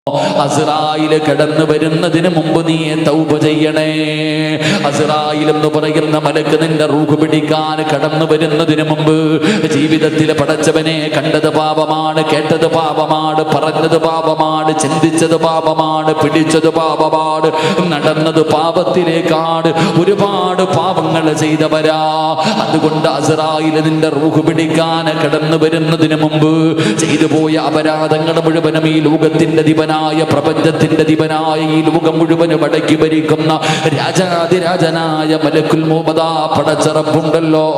അസ്റായിൽ കടന്നു വരുന്നതിന് മുമ്പ് നീ തൗബ ചെയ്യണേ. അസ്റായിൽ എന്ന് പറയുന്ന മലക്ക് നിന്റെ റൂഹ് പിടിക്കാൻ കടന്നു വരുന്നതിന് മുമ്പ് ജീവിതത്തിൽ പടച്ചവനെ കണ്ടത് പാപമാണ്, കേട്ടത് പാപമാണ്, പറഞ്ഞത് പാപമാണ്, ചിന്തിച്ചത് പാപമാണ്, പിടിച്ചത് പാപമാണ്, നടന്നത് പാപത്തിലേക്കാണ്. ഒരുപാട് പാപങ്ങൾ ചെയ്തവരാ. അതുകൊണ്ട് അസ്റായിൽ നിന്റെ റൂഹ് പിടിക്കാൻ കടന്നു വരുന്നതിന് മുമ്പ് ചെയ്തു പോയ അപരാധങ്ങൾ മുഴുവനും ഈ ലോകത്തിന്റെ ദിവനായ പ്രപഞ്ചത്തിന്റെ ദിവനായ ഈ ലോകം മുഴുവനും അടക്കി ഭരിക്കുന്ന രാജാതിരാജനായ മലക്കുൽ മൗത് പടച്ചറപ്പുണ്ടല്ലോ,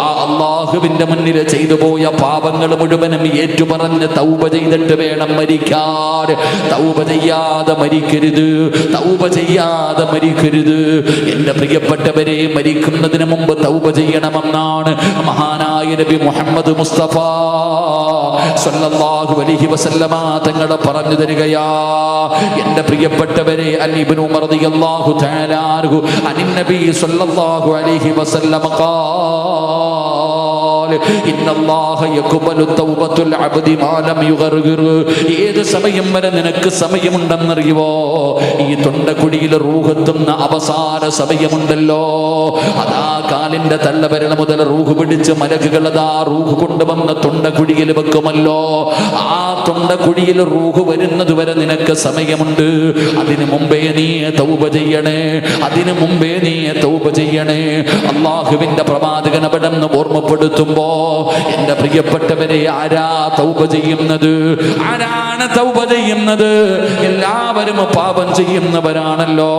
ആ അള്ളാഹുവിന്റെ മുന്നിൽ ചെയ്തു പോയ പാപങ്ങൾ മുഴുവനും ഏറ്റുപറഞ്ഞ് തൗബ ചെയ്തിട്ട് വേണം മരിക്കാൻ. തൗബ ചെയ്യാതെ മരിക്കരുത്, തൗബ ചെയ്യാതെ മരിക്കരുത്. എന്റെ പ്രിയപ്പെട്ടവരെ, മരിക്കുന്നതിന് മുമ്പ് തൗബ ചെയ്യണമെന്നാണ് മഹാനായ നബി മുഹമ്മദ് മുസ്തഫ സ്വല്ലല്ലാഹു അലൈഹി വസല്ലമ തങ്ങൾ പറഞ്ഞു തരികയാ. എന്റെ പ്രിയപ്പെട്ടവരെ, അൻ ഇബ്നു ഉമർ റളിയല്ലാഹു തആല അൻഹു അനിൻ നബി സ്വല്ലല്ലാഹു അലൈഹി വസല്ലമ ഏത് സമയം വരെ നിനക്ക് സമയമുണ്ടെന്നറിയുവോ? ഈ തൊണ്ടക്കുടിയിൽ റൂഹെത്തുന്ന അവസാന സമയമുണ്ടല്ലോ, അതാ കാലിന്റെ തള്ളവിരൽ മുതൽ റൂഹ് പിടിച്ച് മലക്കുകൾ അതാ റൂഹ് കൊണ്ടുവന്ന തൊണ്ടക്കുടിയിൽ വെക്കുമല്ലോ. ആ തൊണ്ടക്കുടിയിൽ റൂഹ് വരുന്നത് വരെ നിനക്ക് സമയമുണ്ട്. അതിനു മുമ്പേ നീ തൗബ ചെയ്യണേ, അതിനു മുമ്പേ നീ തൗബ ചെയ്യണേ. അള്ളാഹുവിന്റെ പ്രവാചകൻ അവിടെ നിന്ന് ഓർമ്മപ്പെടുത്തുമ്പോ, എന്റെ പ്രിയപ്പെട്ടവരെ, ആരാ തൗബ ചെയ്യുന്നത്? ആരാണ് തൗബ ചെയ്യുന്നത്? എല്ലാവരും പാപം ചെയ്യുന്നവരാണല്ലോ.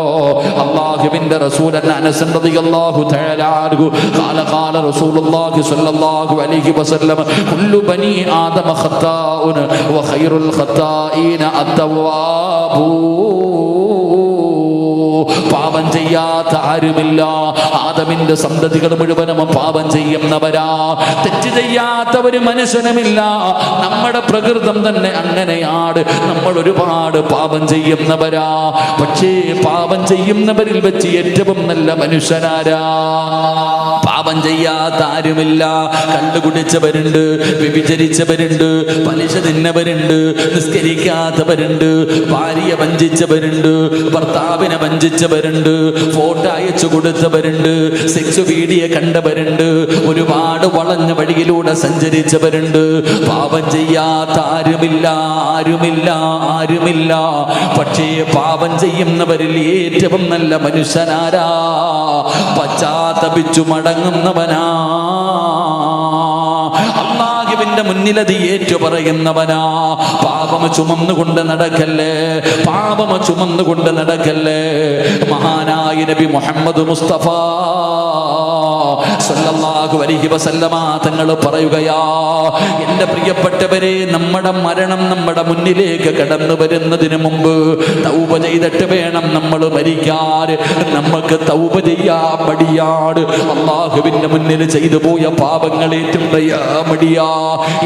അല്ലാഹുവിന്റെ റസൂൽ അനസ് റളിയല്ലാഹു തആല അൻഹു ഖാല റസൂലുള്ളാഹി സ്വല്ലല്ലാഹു അലൈഹി വസല്ലം കുല്ലു ബനി ആദമ ഖത്താഉൻ വ ഖൈറുൽ ഖത്താഈന അത്തവാബൂ. പാപം ചെയ്യാത്ത ആരുമില്ല. ആദമിന്റെ സന്തതികൾ മുഴുവനും പാപം ചെയ്യുന്നവരാ. തെറ്റ് ചെയ്യാത്ത ഒരു മനുഷ്യനുമില്ല. നമ്മുടെ പ്രകൃതം തന്നെ അങ്ങനെയാണ്. നമ്മൾ ഒരുപാട് പാപം ചെയ്യുന്നവരാ. പക്ഷേ പാപം ചെയ്യുന്നവരിൽ വെച്ച് ഏറ്റവും നല്ല മനുഷ്യനാരാ? പാപം ചെയ്യാത്ത ആരുമില്ല. കണ്ടുകുടിച്ചവരുണ്ട്, വ്യഭിചരിച്ചവരുണ്ട്, പലിശ തിന്നവരുണ്ട്, നിസ്കരിക്കാത്തവരുണ്ട്, ഭാര്യയെ വഞ്ചിച്ചവരുണ്ട്, ഭർത്താവിനെ വഞ്ചിച്ചവരുണ്ട്, ഫോട്ടോ അയച്ചു കൊടുത്തവരുണ്ട്, സെക്സ് വീഡിയോ കണ്ടവരുണ്ട്, ഒരുപാട് വളഞ്ഞ വഴിയിലൂടെ സഞ്ചരിച്ചവരുണ്ട്. പാപം ചെയ്യാത്ത ആരുമില്ല, ആരുമില്ല, ആരുമില്ല. പക്ഷേ പാപം ചെയ്യുന്നവരിൽ ഏറ്റവും നല്ല മനുഷ്യനാരാ? പശ്ചാത്തപിച്ചു മടങ്ങുന്നവനാ. അല്ലാഹുവിന്റെ മുന്നിൽ അത് ഏറ്റു പറയുന്നവനാ. പാപം ചുമന്നുകൊണ്ട് നടക്കല്ലേ, പാപം ചുമന്നുകൊണ്ട് നടക്കല്ലേ. മഹാനായ നബി മുഹമ്മദ് മുസ്തഫ സ്വല്ലല്ലാഹു അലൈഹി വസല്ലമ തങ്ങൾ പറയുകയാ, എന്റെ പ്രിയപ്പെട്ടവരെ, നമ്മുടെ മരണം നമ്മുടെ മുന്നിലേക്ക് കടന്നു വരുന്നതിന് മുമ്പ് തൗബ ചെയ്തിട്ട് വേണം നമ്മൾ മരിക്കാൻ. നമുക്ക് തൗബ ചെയ്യാൻ മടിയാണ്. അല്ലാഹുവിന്റെ മുന്നിൽ ചെയ്തു പോയ പാപങ്ങളേറ്റും മടിയാ.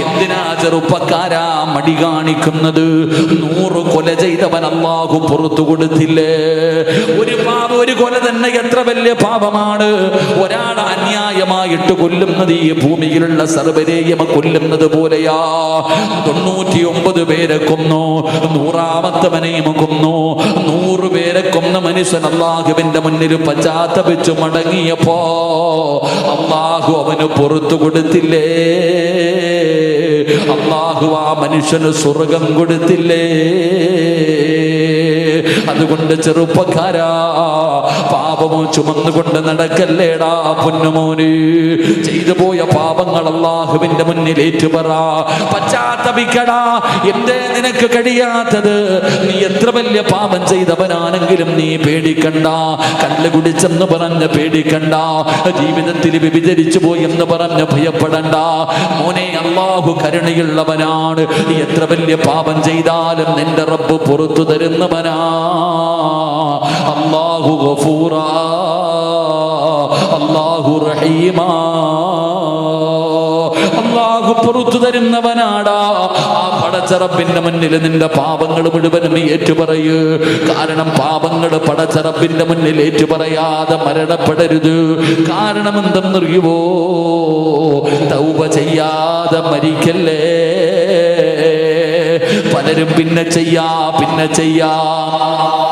എന്തിനാ ചെറുപ്പക്കാരാ മടി കാണിക്കുന്നത്? 100 കൊല ചെയ്തവൻ അല്ലാഹു പുറത്തു കൊടുത്തില്ലേ? ഒരു കൊല തന്നെ എത്ര വലിയ പാപമാണ്. ഒരാൾ അന്യായമായിട്ട് കൊല്ലുന്നത് ഈ ഭൂമിയിലുള്ള സർവ്വരെയും കൊല്ലുന്നത് പോലെയാ. 99 പേരെ കൊന്നു, 100ാമത്തവനെയും കൊന്നു. 100 പേരെ കൊന്ന മനുഷ്യൻ അല്ലാഹുവിന്റെ മുന്നിൽ പശ്ചാത്തപിച്ചു മടങ്ങിയപ്പോ അല്ലാഹു അവന് പുറത്തു കൊടുത്തില്ലേ? അല്ലാഹു ആ മനുഷ്യന് സ്വർഗം കൊടുത്തില്ലേ? അതുകൊണ്ട് ചെറുപ്പക്കാരാ, പാപമോ ചുമന്നുകൊണ്ട് നടക്കല്ലേടാ പൊന്നുമോന്. ചെയ്തു പോയ പാപങ്ങൾ അല്ലാഹുവിന്റെ മുന്നിൽ ഏറ്റുപറ, പശ്ചാത്തപിക്കടാ. എന്തേ നിനക്ക് കഴിയാത്തത്? നീ എത്ര വലിയ പാപം ചെയ്തവനാണെങ്കിലും നീ പേടിക്കണ്ട. കള്ള് കുടിച്ചെന്ന് പറഞ്ഞ് പേടിക്കണ്ട. ജീവിതത്തിൽ വ്യഭിചരിച്ചു പോയി എന്ന് പറഞ്ഞ് ഭയപ്പെടണ്ട. മോനെ, അല്ലാഹു കരുണയുള്ളവനാണ്. എത്ര വലിയ പാപം ചെയ്താലും നിന്റെ റബ്ബ് പുറത്തു തരുന്നവനാ. അല്ലാഹു ഗഫൂറാ, അല്ലാഹു റഹീമാ. അല്ലാഹു പുറത്തു തരുന്നവനാടാ. ആ പടച്ച റബ്ബിന്റെ മുന്നിൽ നിന്റെ പാപങ്ങൾ മുഴുവനും ഏറ്റുപറയൂ. കാരണം പാപങ്ങൾ പടച്ച റബ്ബിന്റെ മുന്നിൽ ഏറ്റുപറയാതെ മരണപ്പെടരുത്. കാരണം എന്തെന്നറിയുവോ? തൗബ ചെയ്യാതെ മരിക്കല്ലേ. പല പലരും പിന്നെ ചെയ്യാം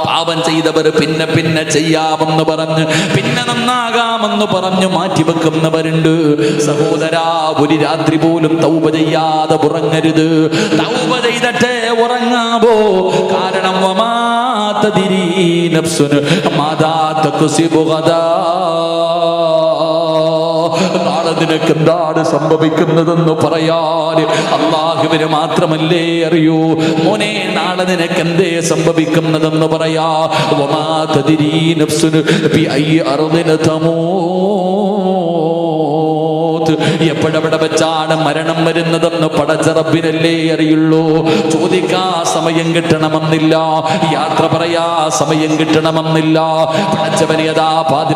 പാപം ചെയ്തവർ പിന്നെ ചെയ്യാമെന്ന് പറഞ്ഞ് പിന്നെ നന്നാകാമെന്ന് പറഞ്ഞു മാറ്റിവെക്കുന്നവരുണ്ട്. സഹോദരാ, ഒരു രാത്രി പോലും തൗബ ചെയ്യാതെ ഉറങ്ങരുത്. തൗബ ചെയ്തിട്ടേ ഉറങ്ങാവോ. കാരണം വമാ തദ്രീ നഫ്സുൻ മാദാ തക്സിബു ഗദാ. നാളെ നിനക്ക് എന്താണ് സംഭവിക്കുന്നതെന്ന് പറയാൻ അല്ലാഹുവിന് മാത്രമല്ലേ അറിയൂ. മോനെ, നാളെ നിനക്ക് എന്തേ സംഭവിക്കുന്നതെന്ന് പറയാ. വമാ തദ്രീ നഫ്സുൻ ബിഅയ്യി അർദിൻ തമൂത്. എപ്പോഴെവിടെ വെച്ചാണ് മരണം വരുന്നതെന്ന് പടച്ച റബ്ബിനല്ലേ അറിയുള്ളൂ. ചോദിക്കാ സമയം കിട്ടണമെന്നില്ല, യാത്ര പറയാ സമയം കിട്ടണമെന്നില്ല. പടച്ചവനെയതാ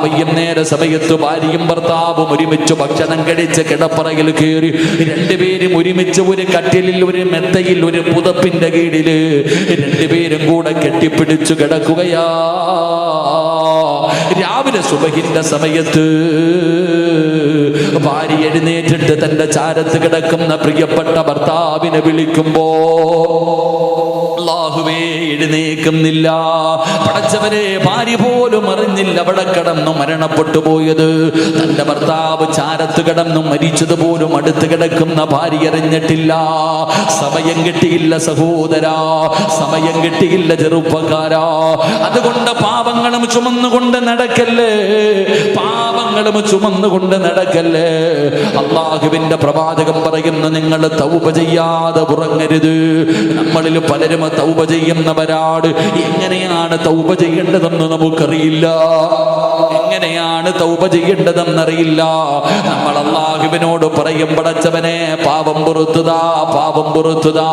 വൈകുന്നേര സമയത്ത് ഭാര്യയും ഭർത്താവും ഒരുമിച്ച് ഭക്ഷണം കഴിച്ച് കിടപ്പറയിൽ കയറി രണ്ടുപേരും ഒരുമിച്ച് ഒരു കട്ടിലിൽ, ഒരു മെത്തയിൽ, ഒരു പുതപ്പിന്റെ കീഴില് രണ്ടുപേരും കൂടെ കെട്ടിപ്പിടിച്ചു കിടക്കുകയാ. രാവിലെ സുബഹിന്റെ സമയത്ത് ഭാര്യ എഴുന്നേറ്റിട്ട് തന്റെ ചാരത്ത് കിടക്കുന്ന പ്രിയപ്പെട്ട ഭർത്താവിനെ വിളിക്കുമ്പോ അല്ലാഹുവേ എഴുന്നേക്കുന്നില്ല. പടച്ചവരെ, ഭാര്യ പോലും അറിഞ്ഞില്ല അവിടെ കിടന്നു മരണപ്പെട്ടു പോയത്. തന്റെ ഭർത്താവ് ചാരത്ത് കിടന്നു മരിച്ചതുപോലും അടുത്ത് കിടക്കുന്ന ഭാര്യ അറിഞ്ഞിട്ടില്ല. സമയം കിട്ടിയില്ല സഹോദരാ, സമയം കിട്ടിയില്ല ചെറുപ്പക്കാരാ. അതുകൊണ്ട് പാപങ്ങളും ചുമന്നുകൊണ്ട് നടക്കല്ലേ, പാപങ്ങളും ചുമന്നുകൊണ്ട് നടക്കല്ലേ. അല്ലാഹുവിന്റെ പ്രവാചകൻ പറയുന്നു, നിങ്ങൾ തൗബ ചെയ്യാതെ ഉറങ്ങരുത്. നമ്മളിൽ പലരും തൗബ ചെയ്യുന്നവരാണ്. എങ്ങനെയാണ് തൗബ ചെയ്യേണ്ടതെന്ന് നമുക്കറിയില്ല, എങ്ങനെയാണ് തൗബ ചെയ്യേണ്ടതെന്നറിയില്ല. നമ്മൾ അല്ലാഹുവിനോട് പറയും, പടച്ചവനെ പാപം പുറത്തുതാ, പാപം പുറത്തുതാ.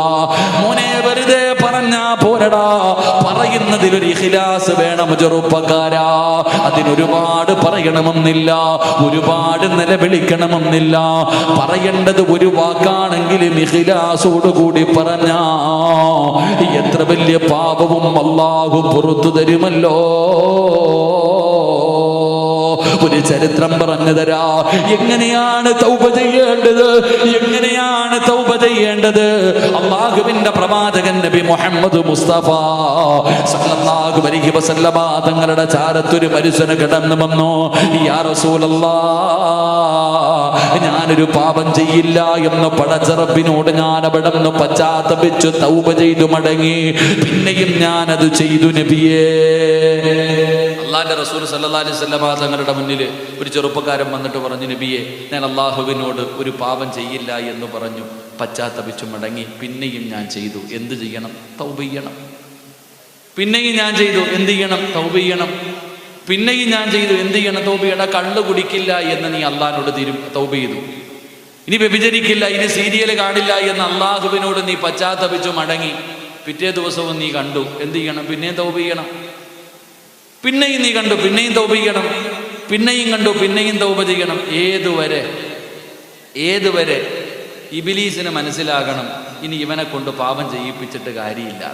മോനെ, വെറുതെ പറഞ്ഞാ പോരടാ, പറയുന്നതിലൊരു ഇഖ്ലാസ് വേണം ചെറുപ്പക്കാരാ. അതിനൊരുപാട് പറയണമെന്നില്ല, ഒരുപാട് നിലവിളിക്കണമെന്നില്ല. പറയേണ്ടത് ഒരു വാക്കാണെങ്കിലും ഇഖ്ലാസോടുകൂടി പറഞ്ഞാ എത്ര വലിയ പാപവും അല്ലാഹു പുറത്തു തരുമല്ലോ. ഒരു ചരിത്രം പറഞ്ഞു തരാ, എങ്ങനെയാണ് തൗബ ചെയ്യേണ്ടത്, എങ്ങനെയാണ് തൗബ ചെയ്യേണ്ടത്. അല്ലാഹുവിന്റെ പ്രവാചകൻ നബി മുഹമ്മദ് മുസ്തഫ സല്ലല്ലാഹു അലൈഹി വസല്ലമ തങ്ങളുടെ ചാരത്തൊരു മനുഷ്യന് കിടന്നു വന്നു. യാ റസൂലല്ലാഹ്, ഞാനൊരു പാപം ചെയ്യില്ല എന്ന് പടച്ച റബ്ബിനോട് ഞാൻ അവിടെ നിന്ന് പശ്ചാത്തപിച്ചു തൗബ ചെയ്തു മടങ്ങി. പിന്നെയും ഞാനത് ചെയ്തു നബിയേ. അള്ളാന്റെ റസൂൽ സല്ലല്ലാഹു അലൈഹി വസല്ലമ തങ്ങളുടെ മുന്നിൽ ഒരു ചെറുപ്പക്കാരൻ വന്നിട്ട് പറഞ്ഞു, നബിയെ, ഞാൻ അള്ളാഹുവിനോട് ഒരു പാപം ചെയ്യില്ല എന്ന് പറഞ്ഞു പശ്ചാത്തപിച്ചു മടങ്ങി. പിന്നെയും ഞാൻ ചെയ്തു, എന്ത് ചെയ്യണം? തൗബ ചെയ്യണം. പിന്നെയും ഞാൻ ചെയ്തു, എന്ത് ചെയ്യണം? തൗബ ചെയ്യണം. പിന്നെയും ഞാൻ ചെയ്തു, എന്ത് ചെയ്യണം? തൗബ ചെയ്യണം. കള്ളു കുടിക്കില്ല എന്ന് നീ അള്ളാഹിനോട് തൗബ ചെയ്തു. ഇനി വ്യഭിചരിക്കില്ല, ഇനി സീരിയൽ കാണില്ല എന്ന് അള്ളാഹുവിനോട് നീ പശ്ചാത്തപിച്ചു മടങ്ങി. പിറ്റേ ദിവസവും നീ കണ്ടു, എന്ത് ചെയ്യണം? പിന്നെയും തൗബ ചെയ്യണം. പിന്നെയും നീ കണ്ടു, പിന്നെയും തൗബ ചെയ്യണം. പിന്നെയും കണ്ടു, പിന്നെയും തൗബ ചെയ്യണം. ഏതുവരെ ഇബ്ലീസിന് മനസ്സിലാകണം ഇനി ഇവനെ കൊണ്ട് പാപം ചെയ്യിപ്പിച്ചിട്ട് കാര്യമില്ല.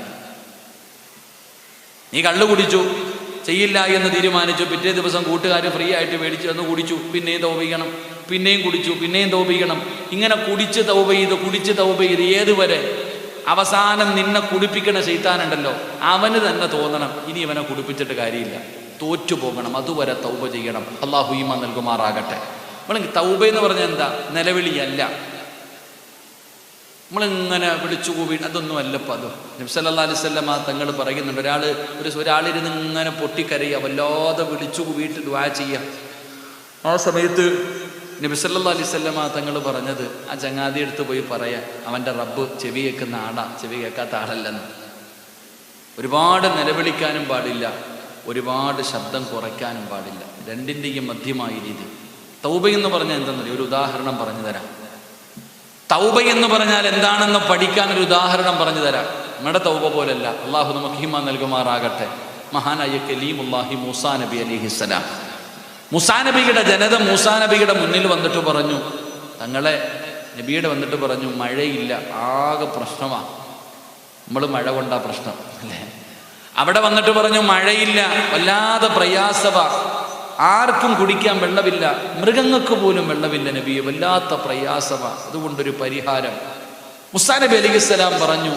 നീ കള്ളു കുടിച്ചു, ചെയ്യില്ല എന്ന് തീരുമാനിച്ചു. പിറ്റേ ദിവസം കൂട്ടുകാർ ഫ്രീ ആയിട്ട് മേടിച്ചു എന്ന് കുടിച്ചു, പിന്നെയും തൗബ ചെയ്യണം. പിന്നെയും കുടിച്ചു, പിന്നെയും തൗബ ചെയ്യണം. ഇങ്ങനെ കുടിച്ച് തൗബ ചെയ്ത് ഏതുവരെ? അവസാനം നിന്നെ കുടിപ്പിക്കണ ശൈത്താനുണ്ടല്ലോ, അവന് തന്നെ തോന്നണം ഇനി ഇവനെ കുടിപ്പിച്ചിട്ട് കാര്യമില്ല, തോറ്റു പോകണം. അതുവരെ തൗബ ചെയ്യണം. അല്ലാഹു ഈമാൻ നൽകുമാറാകട്ടെ. നമ്മൾ തൗബ എന്ന് പറഞ്ഞാൽ എന്താ? നിലവിളിയല്ല. നമ്മളിങ്ങനെ വിളിച്ചു കൂവി അതൊന്നും അല്ലപ്പോൾ. അത് നബി സല്ലല്ലാഹു അലൈഹി വസല്ലമ തങ്ങൾ പറയുന്നുണ്ട്, ഒരാളിരുന്ന് ഇങ്ങനെ പൊട്ടിക്കരയുക, വല്ലാതെ വിളിച്ചു കൂവിയിട്ട് ദുആ ചെയ്യുക. ആ സമയത്ത് നബി സല്ലല്ലാഹു അലൈഹി വസല്ലമ തങ്ങൾ പറഞ്ഞത്, ആ ചങ്ങാതി എടുത്ത് പോയി പറയാ, അവൻ്റെ റബ്ബ് ചെവി കേൾക്കുന്ന ആടാ, ചെവി കേൾക്കാത്ത ആളല്ലെന്ന്. ഒരുപാട് നിലവിളിക്കാനും പാടില്ല, ഒരുപാട് ശബ്ദം കുറയ്ക്കാനും പാടില്ല. രണ്ടിൻ്റെയും മധ്യമായ രീതി. തൗബ എന്ന് പറഞ്ഞാൽ എന്താണെന്നറിയോ? ഒരു ഉദാഹരണം പറഞ്ഞു തരാം. തൗബ എന്ന് പറഞ്ഞാൽ എന്താണെന്ന് പഠിക്കാൻ ഒരു ഉദാഹരണം പറഞ്ഞു തരാം. നമ്മുടെ തൗബ പോലല്ല. അള്ളാഹു നമുക്ക് ഈമാൻ നൽകുമാറാകട്ടെ. മഹാനായ കലീമുല്ലാഹി മൂസാ നബി അലൈഹിസ്സലാം, മൂസാ നബിയുടെ ജനത മൂസാ നബിയുടെ മുന്നിൽ വന്നിട്ട് പറഞ്ഞു, തങ്ങളെ നബിയുടെ വന്നിട്ട് പറഞ്ഞു, മഴയില്ല, ആകെ പ്രശ്നമാണ്. നമ്മൾ മഴ കൊണ്ടാ പ്രശ്നം അല്ലേ? അവിടെ വന്നിട്ട് പറഞ്ഞു, മഴയില്ല, വല്ലാതെ പ്രയാസവാ, ആർക്കും കുടിക്കാൻ വെള്ളമില്ല, മൃഗങ്ങൾക്ക് പോലും വെള്ളമില്ല നബിയെ, വല്ലാത്ത പ്രയാസവാ, അതുകൊണ്ടൊരു പരിഹാരം. മൂസാ നബി അലൈഹിസ്സലാം പറഞ്ഞു,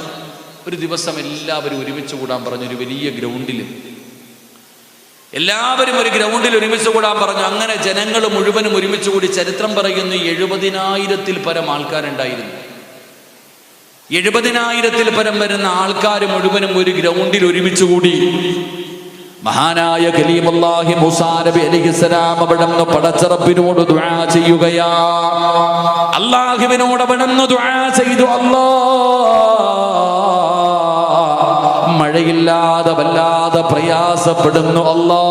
ഒരു ദിവസം എല്ലാവരും ഒരുമിച്ച് കൂടാൻ പറഞ്ഞു. ഒരു വലിയ ഗ്രൗണ്ടിൽ എല്ലാവരും ഒരു ഗ്രൗണ്ടിൽ ഒരുമിച്ച് കൂടാൻ പറഞ്ഞു. അങ്ങനെ ജനങ്ങൾ മുഴുവനും ഒരുമിച്ച് കൂടി. ചരിത്രം പറയുന്നു 70,000-ൽ പരം ആൾക്കാരുണ്ടായിരുന്നു. 70,000-ൽ പരം വരുന്ന ആൾക്കാർ മുഴുവനും ഒരു ഗ്രൗണ്ടിൽ ഒരുമിച്ച് കൂടി. മഹാനായ കലീമുല്ലാഹി മൂസാ നബി അലൈഹിസ്സലാം അവിടുന്ന് പടച്ചറപ്പിനോട് ദുആ ചെയ്യുകയാ. അല്ലാഹുവിനോട് അവിടുന്ന് ദുആ ചെയ്തു, അല്ലാഹ് മഴയില്ലാതെ വല്ലാതെ പ്രയാസപ്പെടുന്നു, അല്ലാഹ്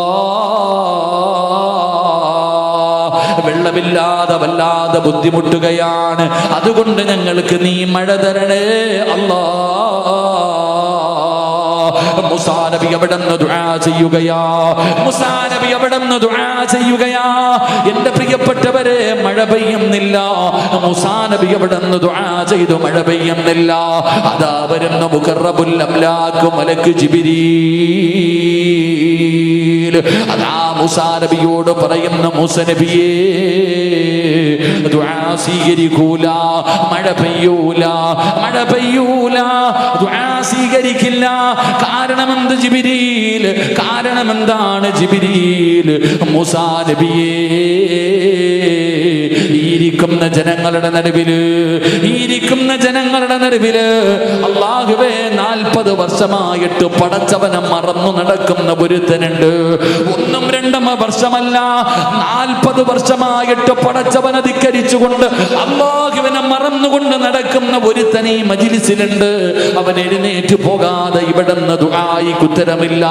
വെള്ളമില്ലാതെ വല്ലാതെ ബുദ്ധിമുട്ടുകയാണ്, അതുകൊണ്ട് ഞങ്ങൾക്ക് നീ മഴ തരണേ അല്ലാഹ്. മൂസാ നബി അവിടുന്ന് ദുആ ചെയ്യുകയാ. മൂസാ നബി അവിടുന്ന് ദുആ ചെയ്യുകയാ. എന്റെ പ്രിയപ്പെട്ടവരെ, മഴ പെയ്യുന്നില്ല. മൂസാ നബി അവിടുന്ന് ദുആ ചെയ്തു, മഴ പെയ്യുന്നില്ല. അതാ വരുന്ന മുഖറബുൽ അംലാക്ക് മലക്ക് ജിബ്രീൽ. അതാ മൂസാ നബിയോട് പറയുന്ന, മൂസാ നബിയേ ദുആ സ്വീകരിക്കൂല, മഴ പെയ്യൂല, മഴ പെയ്യൂല, ദുആ സ്വീകരിക്കില്ല. കാരണമെന്ത് ജിബ്രീൽ? കാരണമെന്താണ് ജിബ്രീൽ? മൂസാ നബിയേ, ഇരിക്കുന്ന ജനങ്ങളുടെ നടുവില് അല്ലാഹുവേ 40 വർഷമായിട്ട് പടച്ചവനെ മറന്നു നടക്കുന്ന ഒരുത്തനുണ്ട്. 1-2 വർഷമല്ല, 40 വർഷമായിട്ട് പടച്ചവനെ ധിക്കരിച്ചുകൊണ്ട് അല്ലാഹുവിനെ മറന്നുകൊണ്ട് നടക്കുന്ന ഒരുത്തൻ ഈ മജ്ലിസിലുണ്ട്. അവൻ എഴുന്നേറ്റ് പോകാതെ ഇവിടുന്ന് ദുആയിക്ക് ഉത്തരമില്ല.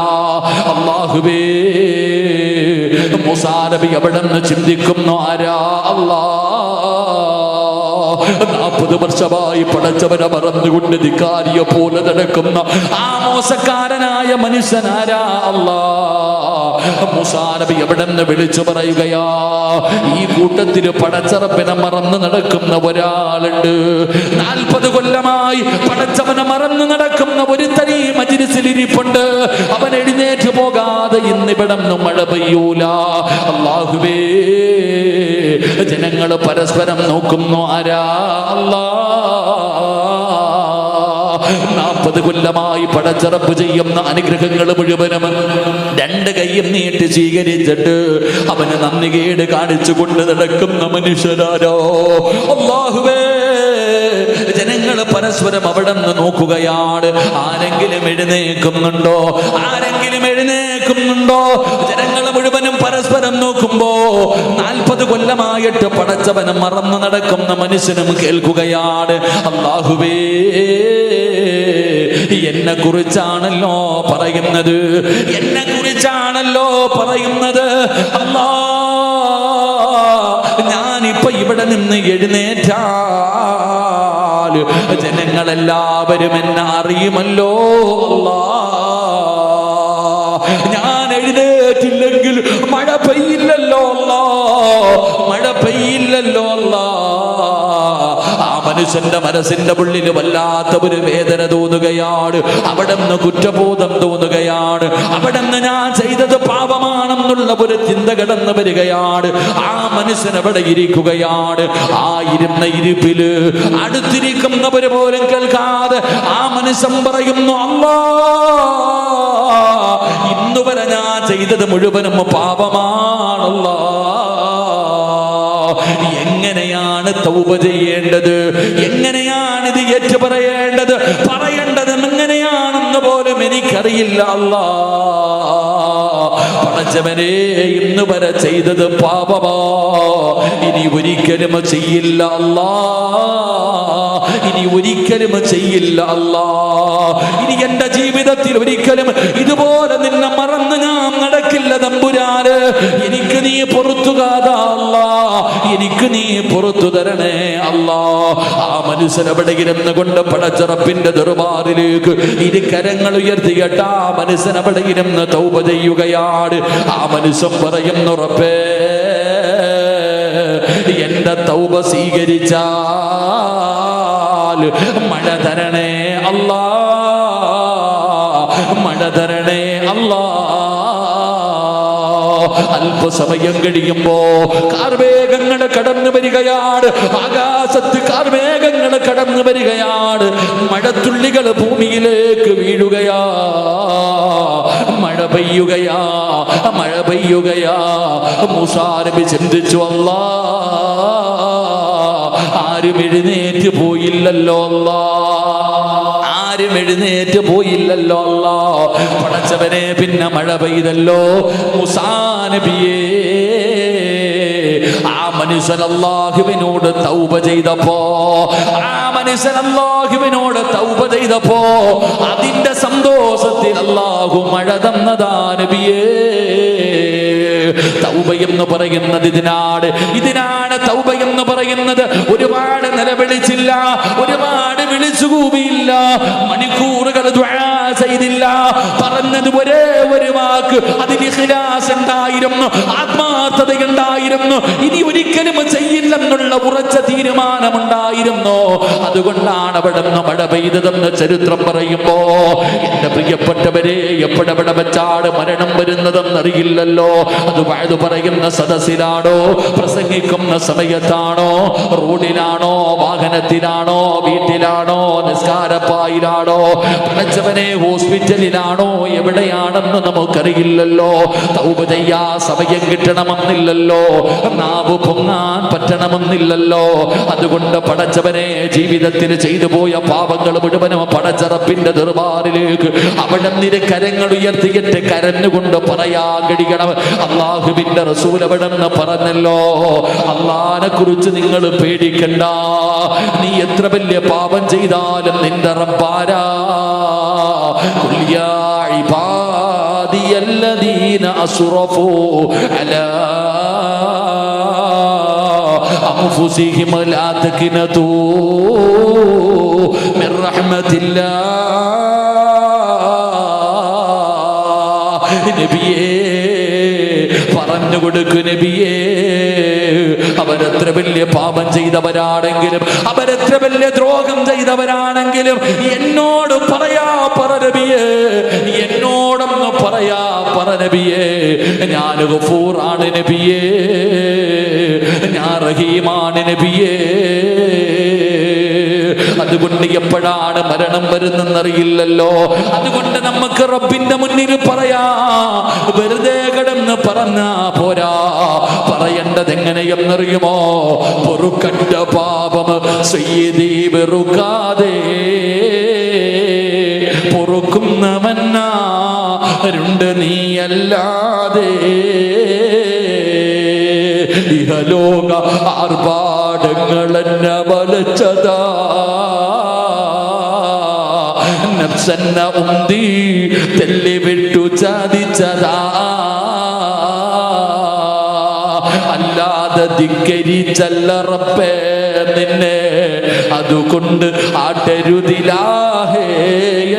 അല്ലാഹുവേ, മൂസാ നബി അവിടുന്ന് ചിന്തിക്കുന്നു, ആരാ അല്ലാഹ് 40 വർഷമായി പടച്ചവനെ മറന്നുകൊണ്ട് ധിക്കാരിയെ പോലെ നടക്കുന്ന ആ മോശക്കാരനായ മനുഷ്യനാരാ അല്ലാഹ്. മൂസാ നബി അവിടുന്ന് വിളിച്ചു പറയുകയാ, ഈ കൂട്ടത്തിൽ പടച്ചറപ്പിനെ മറന്നു നടക്കുന്ന ഒരാളുണ്ട്. 40 കൊല്ലമായി പടച്ചവനെ മറന്നു നടക്കുന്ന ഒരു തനി മജ്ലിസിൽ ഇരിപ്പുണ്ട്. അവൻ എഴുന്നേറ്റ് പോകാതെ ഇന്നിവിടുന്ന് മഴ പെയ്യൂല. അല്ലാഹുവേ, ജനങ്ങൾ പരസ്പരം നോക്കുന്നു, ആരാ അല്ലാഹ്. 40 കൊല്ലമായി പടച്ചറപ്പ് ചെയ്യുന്ന അനുഗ്രഹങ്ങൾ മുഴുവനും 2 കൈയും നീട്ടി സ്വീകരിച്ചിട്ട് അവന് നന്ദികേട് കാണിച്ചു കൊണ്ട് നടക്കുന്ന മനുഷ്യരാരോ? അല്ലാഹുവേ, ജനങ്ങൾ പരസ്പരം അവിടെ നിന്ന് നോക്കുകയാണ്. ആരെങ്കിലും എഴുന്നേൽക്കുന്നുണ്ടോ? ആരെങ്കിലും എഴുന്നേൽക്കുന്നുണ്ടോ? ജനങ്ങൾ മുഴുവനും പരസ്പരം നോക്കുമ്പോ 40 കൊല്ലമായിട്ട് പടച്ചവനെ മറന്നു നടക്കുന്ന മനുഷ്യനും കേൾക്കുകയാണ്, അല്ലാഹുവേ, എന്നെ കുറിച്ചാണല്ലോ പറയുന്നത്, എന്നെ കുറിച്ചാണല്ലോ പറയുന്നത്. അല്ലാഹ്, ഞാനിപ്പോ ഇവിടെ നിന്ന് എഴുന്നേറ്റാൽ ജനങ്ങളെല്ലാവരും എന്നെ അറിയുമല്ലോ അല്ലാഹ്. ഞാൻ എഴുന്നേറ്റില്ലെങ്കിൽ മഴ പെയ്യില്ലല്ലോ അല്ലാഹ്, മഴ പെയ്യില്ലല്ലോ അല്ലാഹ്. ആ മനുഷ്യന്റെ മനസ്സിന്റെ ഉള്ളിൽ വല്ലാത്ത ഒരു വേദന തോന്നുകയാണ്. അവിടുന്ന് കുറ്റബോധം തോന്നുകയാണ്. അവിടുന്ന് ഞാൻ ചെയ്തത് പാപമാണെന്നുള്ള ഒരു ചിന്ത കടന്നു വരികയാണ്. ആ മനുഷ്യൻ അവിടെ ഇരിക്കുകയാണ്. ആ ഇരുന്ന ഇരിപ്പില് അടുത്തിരിക്കുന്നവര് പോലും കേൾക്കാതെ ആ മനുഷ്യൻ പറയുന്നു, അല്ലാഹ്, ഇന്നുവരെ ഞാൻ ചെയ്തത് മുഴുവനും പാപമാണല്ലോ. എങ്ങനെയാണ് തൗബ ചെയ്യേണ്ടത്? എങ്ങനെയാണ് ഇത് ഏറ്റു പറയേണ്ടത്? പറയേണ്ടത് എങ്ങനെയാണെന്ന് പോലും എനിക്കറിയില്ല അല്ലാഹ്. പടച്ചവനെ, ഇന്ന് വരെ ചെയ്തത് പാപമാ, ഇനി ഒരിക്കലും ചെയ്യില്ല അല്ലാഹ്, ഇനി ഒരിക്കലും ചെയ്യില്ല അല്ലാഹ്. ഇനി എന്റെ ജീവിതത്തിൽ ഒരിക്കലും ഇതുപോലെ നിന്നെ മറന്ന് ഞാൻ നടക്കില്ല തമ്പുരാന്. എനിക്ക് നീ പൊറുത്തുകാതാ അല്ലാഹ്, എനിക്ക് നീ പൊറുത്തു തരണേ അല്ലാഹ്. ആ മനുഷ്യൻ അവിടെ ഇരുന്ന് കൊണ്ട് പടച്ചറപ്പിന്റെ ദർബാറിലേക്ക് ഇരു കരങ്ങൾ ഉയർത്തിയിട്ട് ആ മനുഷ്യൻ അവിടെ ഇരുന്ന് തൗബ ചെയ്യുകയാണ്. ആ മനുഷ്യൻ പറയുന്നു, റബ്ബേ, എന്റെ തൗബ സ്വീകരിച്ചാൽ മഴ തരണേ അല്ലാഹ്, മഴ തരണേ അല്ലാഹ്. അല്പസമയം കഴിയുമ്പോ കാർമേഘങ്ങൾ കടന്നു വരികയാണ്. ആകാശത്ത് കാർമേഘങ്ങൾ കടന്നു വരികയാണ്. മഴത്തുള്ളികൾ ഭൂമിയിലേക്ക് വീഴുകയാ. മഴ പെയ്യുകയാ, മഴ പെയ്യുകയാ. മൂസാ നബി ചിന്തിച്ചു, അല്ലാ ആരും എഴുന്നേറ്റ് പോയില്ലല്ലോ അല്ലാ, ആരും എഴുന്നേറ്റ് പോയില്ലല്ലോ അല്ലാ. പടച്ചവനെ പിന്നെ മഴ പെയ്തല്ലോ. മൂസാ നബിയേ ആ മനുഷ്യൻ അല്ലാഹുവിനോട് തൗബ ചെയ്തപ്പോ, ആ മനുഷ്യൻ അല്ലാഹുവിനോട് തൗബ ചെയ്തപ്പോ അതിന്റെ സന്തോഷത്തിൽ അല്ലാഹു മഴ തന്നതാ നബിയേ. തൗബ എന്ന് പറയുന്നത് ഇതിനാണ് തൗബ എന്ന് പറയുന്നത്. ഒരുപാട് നിലവിളിച്ചില്ല, ഒരുപാട് വിളിച്ചുകൂവിയില്ല, മണിക്കൂറുകൾ ദുആ ചെയ്തില്ല. പറഞ്ഞത് ഒരേ ഒരു വാക്ക്, അതിൽ ഇഖ്ലാസ് ഉണ്ടായിരുന്നു, ആത്മാർത്ഥതയുണ്ടായിരുന്നു, ഇനി ഒരിക്കലും ചെയ്യില്ലെന്നുള്ള ഉറച്ച തീരുമാനമുണ്ടായിരുന്നു. അതുകൊണ്ടാണ് അവിടെ നിന്ന് മഴ പെയ്തതെന്ന് ചരിത്രം പറയുമ്പോ, എന്റെ പ്രിയപ്പെട്ടവരെ, എപ്പോഴെവിടെ വെച്ചാണ് മരണം വരുന്നതെന്നറിയില്ലല്ലോ. അത് വഅദ് പറയുന്ന സദസ്സിലാണോ, പ്രസംഗിക്കുന്ന സമയത്താണോ, റോഡിലാണോ, വാഹനത്തിലാണോ, വീട്ടിലാണോ, നിസ്കാരപ്പായിലാണോ, പടച്ചവനെ ഹോസ്പിറ്റലിലാണോ, എവിടെയാണെന്ന് നമുക്കറിയില്ലല്ലോ. തൗബ ചെയ്യാ സമയം കിട്ടണമെന്നില്ലല്ലോ, നാവ് പൊങ്ങാൻ പറ്റണമെന്നില്ലല്ലോ. അതുകൊണ്ട് പടച്ചവനെ ജീവിതത്തിൽ ചെയ്തു പോയ പാപങ്ങൾ മുഴുവനും പടച്ചറപ്പിന്റെ ദർബാറിലേക്ക് അവിടെ നിന്ന് കരങ്ങൾ ഉയർത്തിയിട്ട് കരഞ്ഞുകൊണ്ട് പറയാൻ കഴിയണം. അല്ലാഹുവിന്റെ റസൂൽ അവിടെ നിന്ന് പറഞ്ഞല്ലോ, അല്ലാഹനെ കുറിച്ച് നിങ്ങൾ പേടിക്കണ്ട, നീ എത്ര വലിയ പാപം ചെയ്താലും നിന്റെ റബ്ബാരാ. ഖുൽ യാ ഇബാദിയല്ലദീന അസ്റഫൂ അലാ അൻഫുസിഹിം ലാ തഖ്നതൂ മിർ റഹ്മത്തില്ലാഹ്. നബിയേ പറഞ്ഞു കൊടുക്കു നബിയേ, അവരെത്ര വലിയ പാപം ചെയ്തവരാണെങ്കിലും, അവരെത്ര വലിയ ദ്രോഹം ചെയ്തവരാണെങ്കിലും എന്നോട് പറയാ പറ നബിയേ, എന്നോടൊന്ന് പറയാ പറ നബിയേ, ഞാൻ ഗഫൂറാണ് നബിയേ, ഞാൻ റഹീമാണ് നബിയേ. അതുകൊണ്ട് എപ്പോഴാണ് മരണം വരുന്നെന്നറിയില്ലല്ലോ. അതുകൊണ്ട് നമുക്ക് റബ്ബിന്റെ മുന്നിൽ പറയാ, വെറുതെ കിടന്ന് പറഞ്ഞാ പോരാ, പറയേണ്ടത് എങ്ങനെയെന്നറിയുമോ? പൊറുക്കണ്ട പാപം സയ്യിദീ വെറുക്കാതെ പൊറുക്കുന്നവനാരുണ്ട് നീയല്ലാതെ. ഇഹലോക ആർഭാടങ്ങളെന്നെ വലച്ചതാ, നഫ്സെന്ന ഉന്തി തെല്ലി വിട്ടു ചതിച്ചതാ, അല്ലാതെ ധിക്കരിച്ചല്ല റബ്ബേ നിന്നെ, അതുകൊണ്ട് ആട്ടരുതിലാഹേ